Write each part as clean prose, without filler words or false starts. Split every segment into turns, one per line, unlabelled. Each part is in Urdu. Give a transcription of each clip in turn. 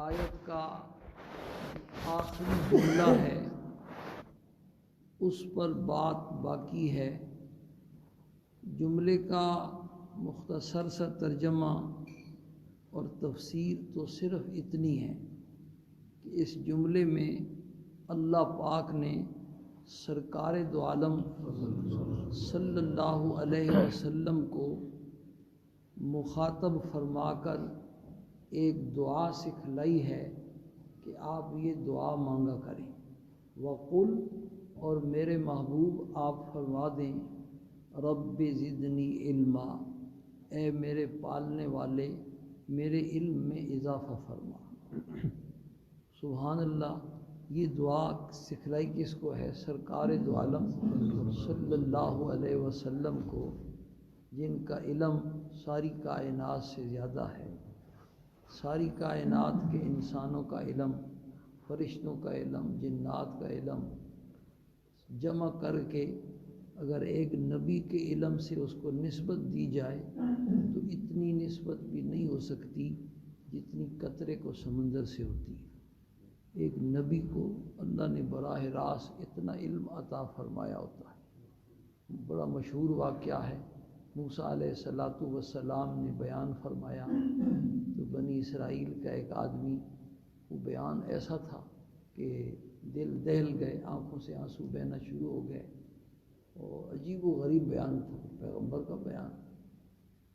آیت کا آخری جملہ ہے اس پر بات باقی ہے۔ جملے کا مختصر سا ترجمہ اور تفسیر تو صرف اتنی ہے کہ اس جملے میں اللہ پاک نے سرکار دو عالم صلی اللہ علیہ وسلم کو مخاطب فرما کر ایک دعا سکھلائی ہے کہ آپ یہ دعا مانگا کریں۔ وقل، اور میرے محبوب آپ فرما دیں، رب زدنی علما، اے میرے پالنے والے میرے علم میں اضافہ فرما۔ سبحان اللہ، یہ دعا سکھلائی کس کو ہے؟ سرکار دو عالم صلی اللہ علیہ وسلم کو، جن کا علم ساری کائنات سے زیادہ ہے۔ ساری کائنات کے انسانوں کا علم، فرشتوں کا علم، جنات کا علم جمع کر کے اگر ایک نبی کے علم سے اس کو نسبت دی جائے تو اتنی نسبت بھی نہیں ہو سکتی جتنی قطرے کو سمندر سے ہوتی ہے۔ ایک نبی کو اللہ نے براہ راست اتنا علم عطا فرمایا ہوتا ہے۔ بڑا مشہور واقعہ ہے، موسیٰ علیہ السلام نے بیان فرمایا تو بنی اسرائیل کا ایک آدمی، وہ بیان ایسا تھا کہ دل دہل گئے، آنکھوں سے آنسو بہنا شروع ہو گئے، اور عجیب و غریب بیان تھا، پیغمبر کا بیان۔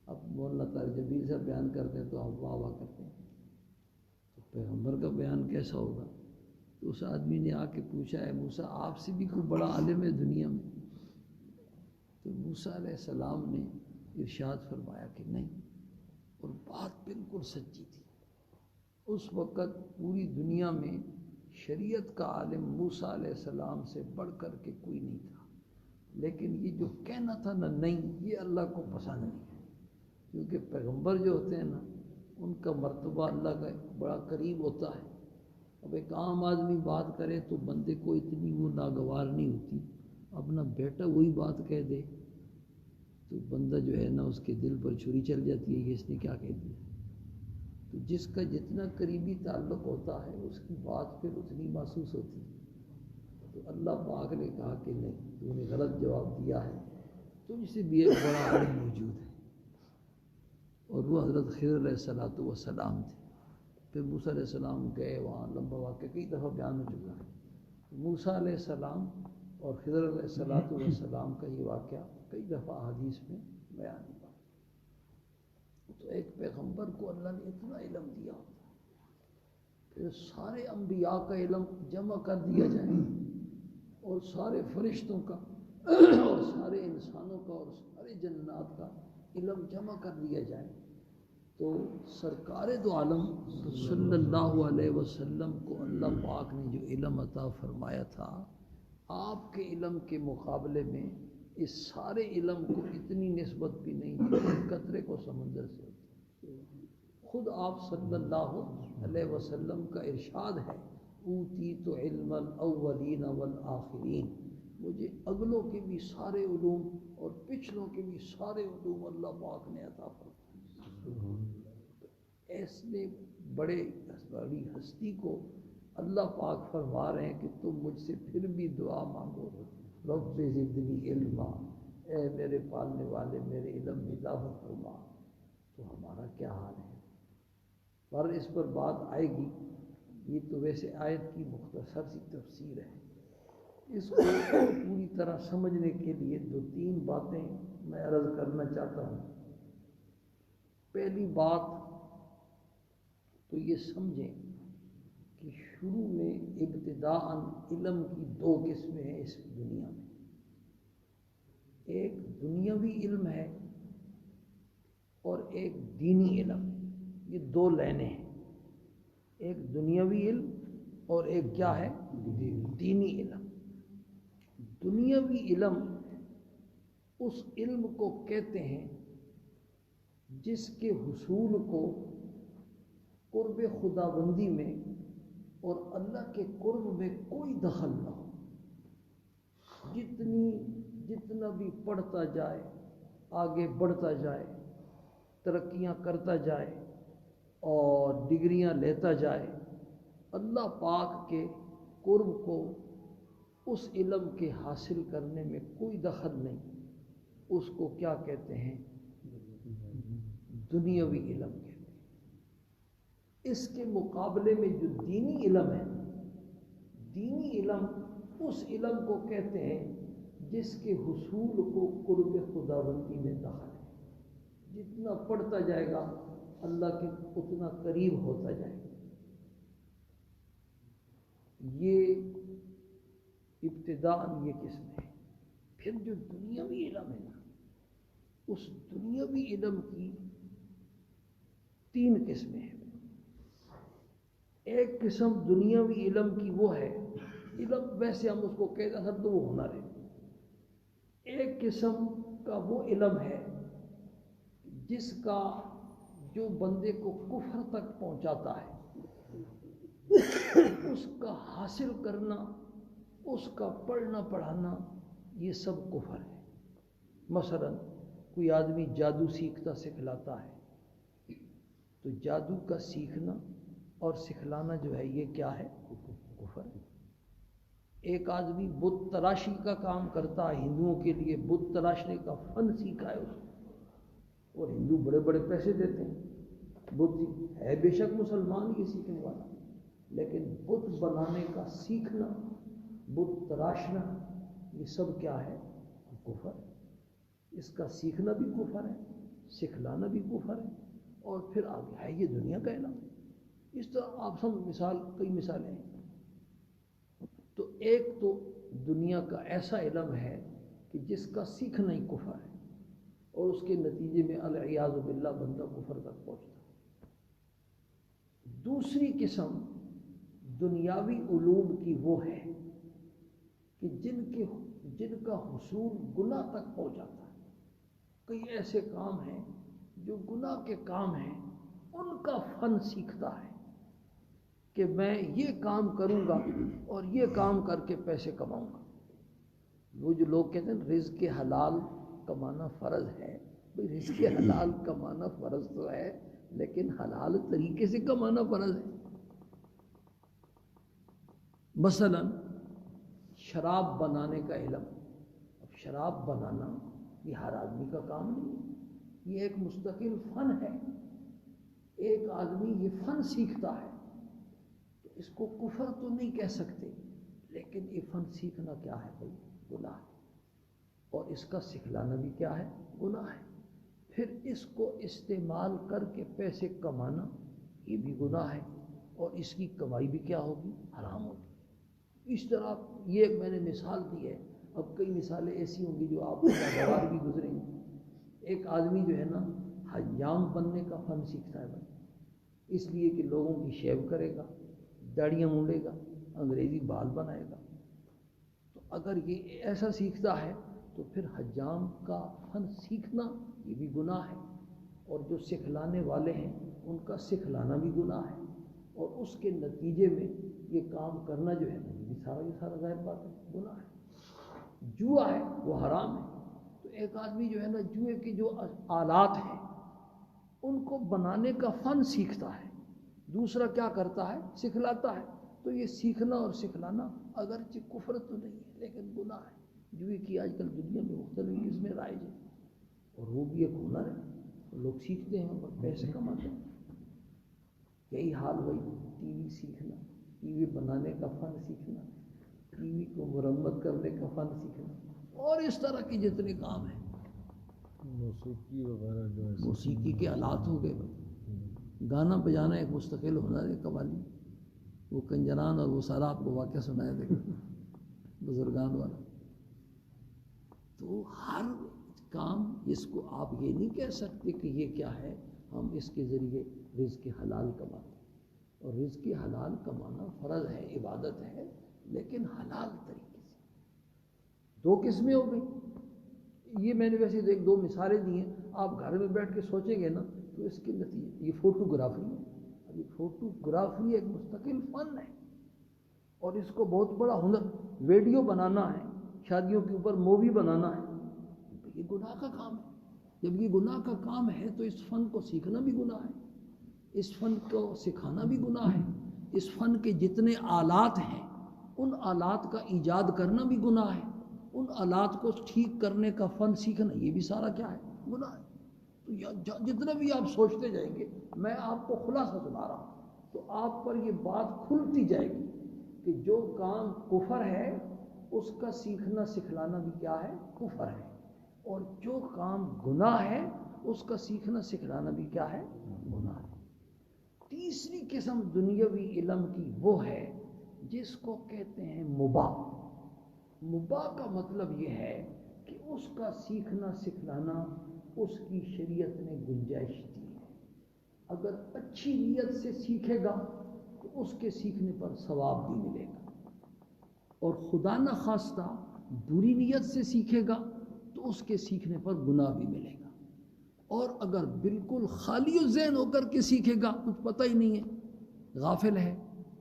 اب مولانا طارق جبیل صاحب بیان کرتے ہیں تو ہم واہ واہ کرتے ہیں، تو پیغمبر کا بیان کیسا ہوگا؟ تو اس آدمی نے آ کے پوچھا، ہے موسیٰ آپ سے بھی کوئی بڑا عالم ہے دنیا میں؟ تو موسیٰ علیہ السلام نے ارشاد فرمایا کہ نہیں، اور بات بالکل سچی تھی۔ اس وقت پوری دنیا میں شریعت کا عالم موسیٰ علیہ السلام سے بڑھ کر کے کوئی نہیں تھا، لیکن یہ جو کہنا تھا نا نہیں، یہ اللہ کو پسند نہیں ہے، کیونکہ پیغمبر جو ہوتے ہیں نا ان کا مرتبہ اللہ کا بڑا قریب ہوتا ہے۔ اب ایک عام آدمی بات کرے تو بندے کو اتنی وہ ناگوار نہیں ہوتی، اپنا بیٹا وہی بات کہہ دے تو بندہ جو ہے نا اس کے دل پر چھری چل جاتی ہے کہ اس نے کیا کہہ دیا۔ تو جس کا جتنا قریبی تعلق ہوتا ہے اس کی بات پھر اتنی محسوس ہوتی ہے۔ تو اللہ پاک نے کہا کہ نہیں، تو نے غلط جواب دیا ہے، تجھ سے بھی ایک بڑا عالم موجود ہے، اور وہ حضرت خضر علیہ السلام تھے۔ پھر موسیٰ علیہ السلام گئے وہاں، لمبا واقعہ کئی دفعہ بیان ہو چکا ہے۔ موسیٰ علیہ السلام اور خضر علیہ السلام کا یہ واقعہ کئی دفعہ حدیث میں بیان ہوا۔ تو ایک پیغمبر کو اللہ نے اتنا علم دیا ہوتا ہے، پھر سارے انبیاء کا علم جمع کر دیا جائے، اور سارے فرشتوں کا اور سارے انسانوں کا اور سارے جنات کا علم جمع کر دیا جائے، تو سرکار دو عالم صلی اللہ علیہ وسلم کو اللہ پاک نے جو علم عطا فرمایا تھا، آپ کے علم کے مقابلے میں اس سارے علم کو اتنی نسبت بھی نہیں جتنی قطرے کو سمندر سے ہوتی۔ خود آپ صلی اللہ علیہ وسلم کا ارشاد ہے، اوتیت علم الاولین والآخرین، مجھے اگلوں کے بھی سارے علوم اور پچھلوں کے بھی سارے علوم اللہ پاک نے عطا فرمائے۔ ایسے بڑی ہستی کو اللہ پاک فرما رہے ہیں کہ تم مجھ سے پھر بھی دعا مانگو، رب زدنی علما، اے میرے پالنے والے میرے علم میں اضافہ فرما، تو ہمارا کیا حال ہے؟ پر اس پر بات آئے گی۔ یہ تو ویسے آیت کی مختصر سی تفسیر ہے، اس کو پوری طرح سمجھنے کے لیے دو تین باتیں میں عرض کرنا چاہتا ہوں۔ پہلی بات تو یہ سمجھیں کہ شروع میں ابتداءً علم کی دو قسمیں ہیں اس دنیا میں۔ ایک دنیاوی علم ہے اور ایک دینی علم، یہ دو لائنیں ہیں، ایک دنیاوی علم اور ایک کیا ہے؟ دینی علم۔ دنیاوی علم اس علم کو کہتے ہیں جس کے حصول کو قرب خداوندی میں اور اللہ کے قرب میں کوئی دخل نہ ہو۔ جتنا بھی پڑھتا جائے، آگے بڑھتا جائے، ترقیاں کرتا جائے، اور ڈگریاں لیتا جائے، اللہ پاک کے قرب کو اس علم کے حاصل کرنے میں کوئی دخل نہیں، اس کو کیا کہتے ہیں؟ دنیاوی علم کہتے ہیں۔ اس کے مقابلے میں جو دینی علم ہے، دینی علم اس علم کو کہتے ہیں جس کے حصول کو قرب خداوندی میں دخل ہے۔ جتنا پڑھتا جائے گا اللہ کے اتنا قریب ہوتا جائے گا۔ یہ ابتداءً یہ قسم ہے۔ پھر جو دنیاوی علم ہے نا، اس دنیاوی علم کی 3 قسمیں ہیں۔ ایک قسم دنیاوی علم کی وہ ہے، علم ویسے ہم اس کو کہتے ہیں اصل تو وہ ہنر ہے۔ ایک قسم کا وہ علم ہے جس کا جو بندے کو کفر تک پہنچاتا ہے، اس کا حاصل کرنا، اس کا پڑھنا پڑھانا، یہ سب کفر ہے۔ مثلا کوئی آدمی جادو سیکھتا سکھلاتا ہے، تو جادو کا سیکھنا اور سکھلانا جو ہے یہ کیا ہے؟ کفر ہے۔ ایک آدمی بت تراشی کا کام کرتا ہے، ہندوؤں کے لیے بت تراشنے کا فن سیکھا ہے اس نے، اور ہندو بڑے بڑے پیسے دیتے ہیں۔ بت ہے بے شک مسلمان یہ سیکھنے والا، لیکن بت بنانے کا سیکھنا، بت تراشنا، یہ سب کیا ہے؟ کفر ہے۔ اس کا سیکھنا بھی کفر ہے، سکھلانا بھی کفر ہے، اور پھر آگے ہے یہ دنیا کا علم ہے۔ اس طرح آپ سب کئی مثالیں ہیں۔ تو ایک تو دنیا کا ایسا علم ہے کہ جس کا سیکھنا ہی کفر ہے، اور اس کے نتیجے میں العیاذ باللہ بندہ کفر تک پہنچتا ہے۔ دوسری قسم دنیاوی علوم کی وہ ہے کہ جن کا حصول گناہ تک پہنچاتا ہے۔ کئی ایسے کام ہیں جو گناہ کے کام ہیں، ان کا فن سیکھتا ہے کہ میں یہ کام کروں گا اور یہ کام کر کے پیسے کماؤں گا۔ وہ جو لوگ کہتے ہیں رزق حلال کمانا فرض ہے، بھئی رزق حلال کمانا فرض تو ہے، لیکن حلال طریقے سے کمانا فرض ہے۔ مثلا شراب بنانے کا علم، اب شراب بنانا یہ ہر آدمی کا کام نہیں ہے، یہ ایک مستقل فن ہے۔ ایک آدمی یہ فن سیکھتا ہے تو اس کو کفر تو نہیں کہہ سکتے، لیکن یہ فن سیکھنا کیا ہے بھائی؟ گناہ ہے، اور اس کا سکھلانا بھی کیا ہے؟ گناہ ہے۔ پھر اس کو استعمال کر کے پیسے کمانا یہ بھی گناہ ہے، اور اس کی کمائی بھی کیا ہوگی؟ حرام ہوگی۔ اس طرح یہ میں نے مثال دی ہے، اب کئی مثالیں ایسی ہوں گی جو آپ کو ناگوار بھی گزریں گی۔ ایک آدمی جو ہے نا حجام بننے کا فن سیکھتا ہے بھائی، اس لیے کہ لوگوں کی شیو کرے گا، داڑیاں مونڈے گا، انگریزی بال بنائے گا۔ تو اگر یہ ایسا سیکھتا ہے تو پھر حجام کا فن سیکھنا یہ بھی گناہ ہے، اور جو سکھلانے والے ہیں ان کا سکھلانا بھی گناہ ہے، اور اس کے نتیجے میں یہ کام کرنا جو ہے نا یہ سارا ظاہر بات ہے گناہ ہے۔ جوا ہے وہ حرام ہے، تو ایک آدمی جو ہے نا جوئے کے جو آلات ہیں ان کو بنانے کا فن سیکھتا ہے، دوسرا کیا کرتا ہے؟ سکھلاتا ہے۔ تو یہ سیکھنا اور سکھلانا اگرچہ کفر تو نہیں ہے لیکن گناہ ہے۔ جوئے کی آج کل دنیا میں مختلف قسمیں رائج ہیں، اور وہ بھی ایک ہنر ہے، لوگ سیکھتے ہیں اور پیسے کماتے ہیں۔ یہی حال وہی ٹی وی سیکھنا، ٹی وی بنانے کا فن سیکھنا، ٹی وی کو مرمت کرنے کا فن سیکھنا، اور اس طرح کے جتنے کام ہیں،
موسیقی وغیرہ جو ہے،
موسیقی کے آلات ہو گئے بھائی، گانا بجانا ایک مستقل ہنر ہے قوالی، وہ کنجران اور وہ سارا آپ کو واقعہ سنایا دے گا بزرگان والا۔ تو ہر کام جس کو آپ یہ نہیں کہہ سکتے کہ یہ کیا ہے، ہم اس کے ذریعے رزق حلال کماتے ہیں، اور رزق حلال کمانا فرض ہے، عبادت ہے، لیکن حلال طریقے سے۔ 2 قسمیں ہو گئی۔ یہ میں نے ویسے 1-2 مثالیں دی ہیں، آپ گھر میں بیٹھ کے سوچیں گے نا تو اس کے نتیجے، یہ فوٹوگرافی ہے۔ ابھی فوٹوگرافی ایک مستقل فن ہے، اور اس کو بہت بڑا ہنر، ویڈیو بنانا ہے، شادیوں کے اوپر مووی بنانا ہے، یہ گناہ کا کام ہے۔ جب یہ گناہ کا کام ہے تو اس فن کو سیکھنا بھی گناہ ہے۔ اس فن کو سکھانا بھی گناہ ہے، اس فن کے جتنے آلات ہیں ان آلات کا ایجاد کرنا بھی گناہ ہے، ان آلات کو ٹھیک کرنے کا فن سیکھنا یہ بھی سارا کیا ہے؟ گناہ ہے۔ تو جتنے بھی آپ سوچتے جائیں گے، میں آپ کو خلاصہ سنا رہا ہوں تو آپ پر یہ بات کھلتی جائے گی کہ جو کام کفر ہے اس کا سیکھنا سکھلانا بھی کیا ہے؟ کفر ہے، اور جو کام گناہ ہے اس کا سیکھنا سکھلانا بھی کیا ہے؟ گناہ ہے۔ تیسری قسم دنیاوی علم کی وہ ہے جس کو کہتے ہیں مباح۔ مباح کا مطلب یہ ہے کہ اس کا سیکھنا سکھلانا اس کی شریعت نے گنجائش دی ہے، اگر اچھی نیت سے سیکھے گا تو اس کے سیکھنے پر ثواب بھی ملے گا، اور خدا نخواستہ بری نیت سے سیکھے گا تو اس کے سیکھنے پر گناہ بھی ملے گا، اور اگر بالکل خالی ذہن ہو کر کے سیکھے گا، کچھ پتہ ہی نہیں ہے، غافل ہے،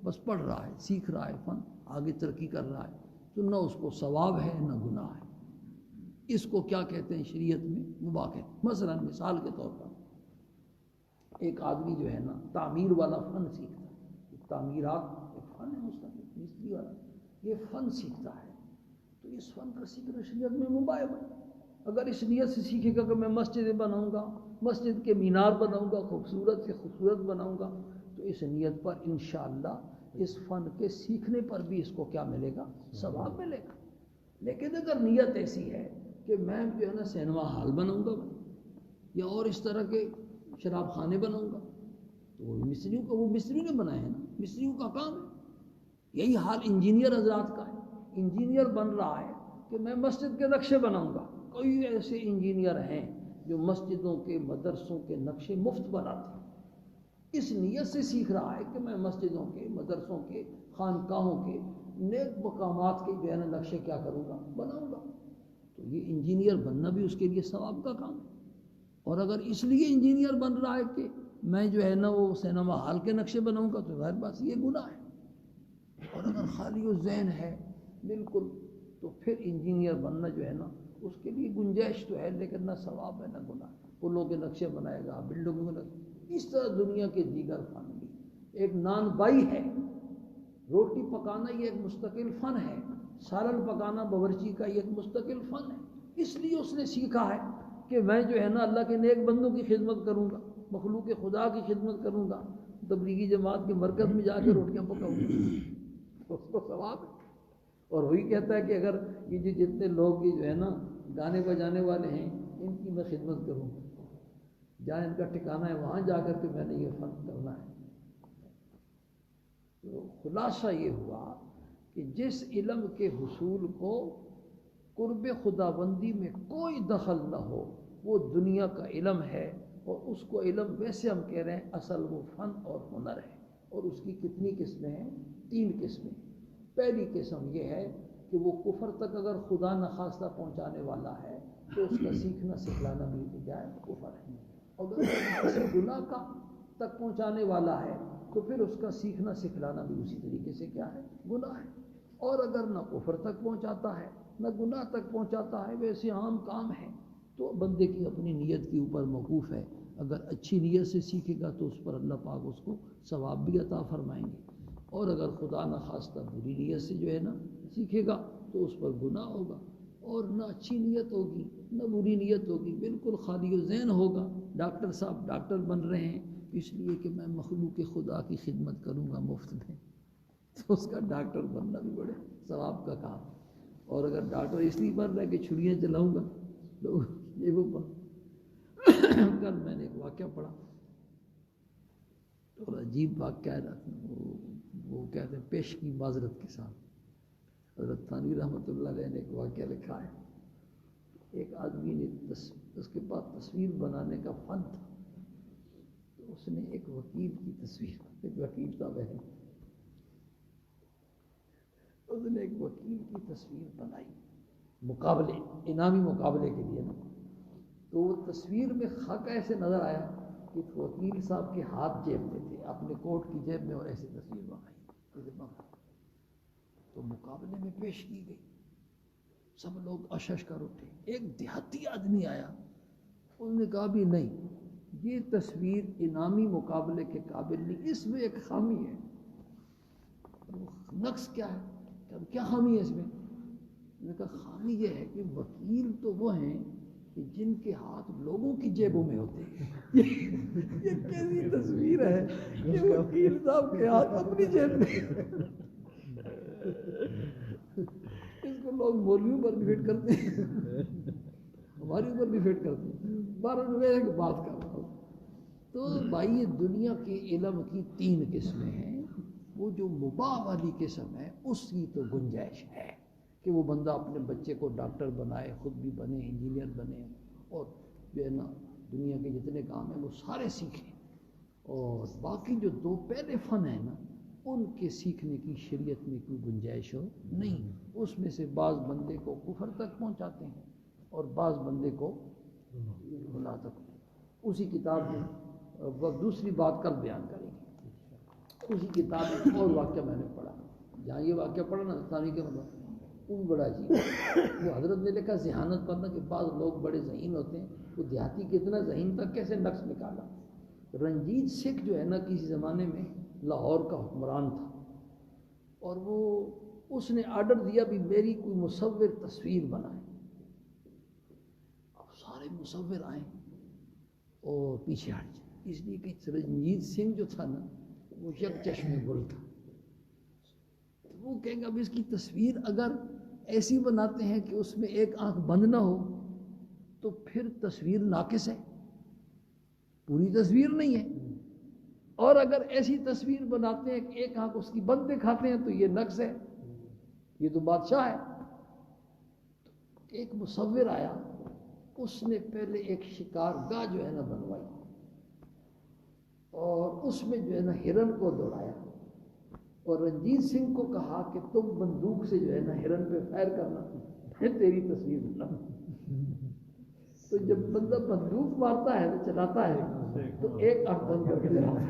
بس پڑھ رہا ہے، سیکھ رہا ہے، فن آگے ترقی کر رہا ہے، تو نہ اس کو ثواب ہے نہ گناہ ہے۔ اس کو کیا کہتے ہیں شریعت میں؟ مباح کہتے ہیں۔ مثلا مثال کے طور پر ایک آدمی جو ہے نا تعمیر والا فن سیکھتا ہے، تعمیرات ایک فن ہے مستقل، مستری والا یہ فن سیکھتا ہے، تو اس فن کا سیکھنا شریعت میں مباح ہے۔ اگر اس نیت سے سیکھے گا کہ میں مسجد بناؤں گا، مسجد کے مینار بناؤں گا، خوبصورت سے خوبصورت بناؤں گا، تو اس نیت پر انشاءاللہ اس فن کے سیکھنے پر بھی اس کو کیا ملے گا؟ ثواب ملے گا۔ لیکن اگر نیت ایسی ہے کہ میں جو ہے نا سینما ہال بناؤں گا یا اور اس طرح کے شراب خانے بناؤں گا، تو وہ مستریوں نے بنائے ہیں نا، مستریوں کا کام ہے۔ یہی حال انجینئر حضرات کا ہے، انجینئر بن رہا ہے کہ میں مسجد کے نقشے بناؤں گا۔ کوئی ایسے انجینئر ہیں جو مسجدوں کے مدرسوں کے نقشے مفت بناتے ہیں، اس نیت سے سیکھ رہا ہے کہ میں مسجدوں کے، مدرسوں کے، خانقاہوں کے، نیک مقامات کے جو ہے نا نقشے کیا کروں گا؟ بناؤں گا۔ تو یہ انجینئر بننا بھی اس کے لیے ثواب کا کام ہے۔ اور اگر اس لیے انجینئر بن رہا ہے کہ میں جو ہے نا وہ سینما ہال کے نقشے بناؤں گا، تو ظاہر بات یہ گناہ ہے۔ اور اگر خالی و ذہن ہے بالکل، تو پھر انجینئر بننا جو ہے نا اس کے لیے گنجائش تو ہے، لیکن نہ ثواب ہے نہ گناہ۔ پلوں کے نقشے بنائے گا، بلڈنگوں کے نقشے، اس طرح دنیا کے دیگر فن بھی۔ ایک نان بائی ہے، روٹی پکانا یہ ایک مستقل فن ہے، سالن پکانا باورچی کا یہ ایک مستقل فن ہے۔ اس لیے اس نے سیکھا ہے کہ میں جو ہے نا اللہ کے نیک بندوں کی خدمت کروں گا، مخلوق خدا کی خدمت کروں گا، تبلیغی جماعت کے مرکز میں جا کے روٹیاں پکاؤں گا، اس کو ثواب ہے۔ اور وہی کہتا ہے کہ اگر یہ جتنے لوگ یہ جو ہے نا گانے بجانے والے ہیں ان کی میں خدمت کروں، جہاں ان کا ٹھکانہ ہے وہاں جا کر کے میں نے یہ فن کرنا ہے۔ تو خلاصہ یہ ہوا کہ جس علم کے حصول کو قرب خداوندی میں کوئی دخل نہ ہو وہ دنیا کا علم ہے، اور اس کو علم ویسے ہم کہہ رہے ہیں اصل وہ فن اور ہنر ہے۔ اور اس کی کتنی قسمیں ہیں؟ 3 قسمیں۔ پہلی قسم یہ ہے کہ وہ کفر تک اگر خدا نخواستہ پہنچانے والا ہے تو اس کا سیکھنا سکھلانا بھی کیا ہے؟ کفر ہے۔ اگر کسی گناہ کا تک پہنچانے والا ہے تو پھر اس کا سیکھنا سکھلانا بھی اسی طریقے سے کیا ہے؟ گناہ ہے۔ اور اگر نہ کفر تک پہنچاتا ہے نہ گناہ تک پہنچاتا ہے، ویسے عام کام ہے، تو بندے کی اپنی نیت کے اوپر موقوف ہے۔ اگر اچھی نیت سے سیکھے گا تو اس پر اللہ پاک اس کو ثواب بھی عطا فرمائیں گے، اور اگر خدا نخواستہ بری نیت سے جو ہے نا سیکھے گا تو اس پر گناہ ہوگا، اور نہ اچھی نیت ہوگی نہ بری نیت ہوگی، بالکل خالی و ذہن ہوگا۔ ڈاکٹر صاحب ڈاکٹر بن رہے ہیں اس لیے کہ میں مخلوق خدا کی خدمت کروں گا مفت میں، تو اس کا ڈاکٹر بننا بھی بڑے ثواب کا کام ہے۔ اور اگر ڈاکٹر اس لیے بن رہا ہے کہ چھڑیاں چلاؤں گا تو یہ وہ کل میں نے ایک واقعہ پڑھا اور عجیب واقعہ ہے، وہ کہتے ہیں پیش کی معذرت کے ساتھ حضرت تھانوی رحمۃ اللہ علیہ نے ایک واقعہ لکھا ہے۔ ایک آدمی نے اس کے پاس تصویر بنانے کا فن تھا، تو اس نے ایک وکیل کی تصویر، ایک وکیل صاحب ہے، اس نے ایک وکیل کی تصویر بنائی مقابلے، انعامی مقابلے کے لیے نا۔ تو وہ تصویر میں خط ایسے نظر آیا کہ وکیل صاحب کے ہاتھ جیب میں تھے، اپنے کوٹ کی جیب میں، اور ایسی تصویر بنائی، تو مقابلے میں پیش کی گئی، سب لوگ اشش کر اٹھے۔ ایک دیہاتی آدمی آیا، انہوں نے کہا بھی نہیں، یہ تصویر انعامی مقابلے کے قابل نہیں، اس میں ایک خامی ہے۔ نقص کیا ہے؟ کیا خامی ہے اس میں؟ میں نے کہا خامی یہ ہے کہ وکیل تو وہ ہیں کہ جن کے ہاتھ لوگوں کی جیبوں میں ہوتے ہیں۔ یہ کیسی تصویر ہے کہ وکیل صاحب کے ہاتھ اپنی جیب میں، اس کو لوگ مولویوں پر بھی فٹ کرتے ہیں، ہمارے اوپر بھی فٹ کرتے ہیں۔ 12 کی بات کر رہا ہوں۔ تو بھائی دنیا کے علم کی 3 قسمیں ہیں۔ وہ جو مباح والی قسم ہے اس کی تو گنجائش ہے کہ وہ بندہ اپنے بچے کو ڈاکٹر بنائے، خود بھی بنے، انجینئر بنے، اور جو ہے نا دنیا کے جتنے کام ہیں وہ سارے سیکھیں۔ اور باقی جو 2 پہلے فن ہیں نا، ان کے سیکھنے کی شریعت میں کوئی گنجائش ہو نہیں۔ اس میں سے بعض بندے کو کفر تک پہنچاتے ہیں اور بعض بندے کو گناہ تک۔ اسی کتاب میں دوسری بات کل بیان کریں گے۔ اسی کتاب میں اور واقعہ میں نے پڑھا، جہاں یہ واقعہ پڑھا نا ثانی کے مطلب وہ بڑا عجیب ہے۔ وہ حضرت نے لکھا ذہانت پڑھنا کہ بعض لوگ بڑے ذہین ہوتے ہیں، وہ دیہاتی کتنا ذہین تھا، کیسے نقص نکالا۔ رنجیت سکھ جو ہے نا کسی زمانے میں لاہور کا حکمران تھا، اور وہ اس نے آرڈر دیا بھی میری کوئی مصور تصویر بنائے۔ اب سارے مصور آئے اور پیچھے ہٹ جائے، اس لیے کہ رنجیت سنگھ جو تھا نا وہ یک چشم گل تھا۔ تو وہ کہیں گے اب اس کی تصویر اگر ایسی بناتے ہیں کہ اس میں ایک آنکھ بند نہ ہو تو پھر تصویر ناقص ہے، پوری تصویر نہیں ہے۔ اور اگر ایسی تصویر بناتے ہیں کہ ایک آنکھ اس کی بند دکھاتے ہیں تو یہ نقص ہے، یہ تو بادشاہ ہے۔ ایک مصور آیا، اس نے پہلے ایک شکار گاہ جو ہے نا بنوائی، اور اس میں جو ہے نا ہرن کو دوڑایا، اور رنجیت سنگھ کو کہا کہ تم بندوق سے جو ہے نا ہرن پہ فائر کرنا، پھر تیری تصویر بنا۔ تو جب بندہ بندوق مارتا ہے چلاتا ہے تو ایک آنکھ بند کر کے چلاتا ہے،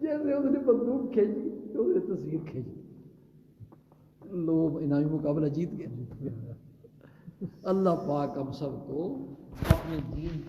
جیسے اس نے بندوق کھینچی تو اس نے تصویر کھینچی، لوگ انعامی مقابلہ جیت گئے۔ اللہ پاک ہم سب کو اپنے دین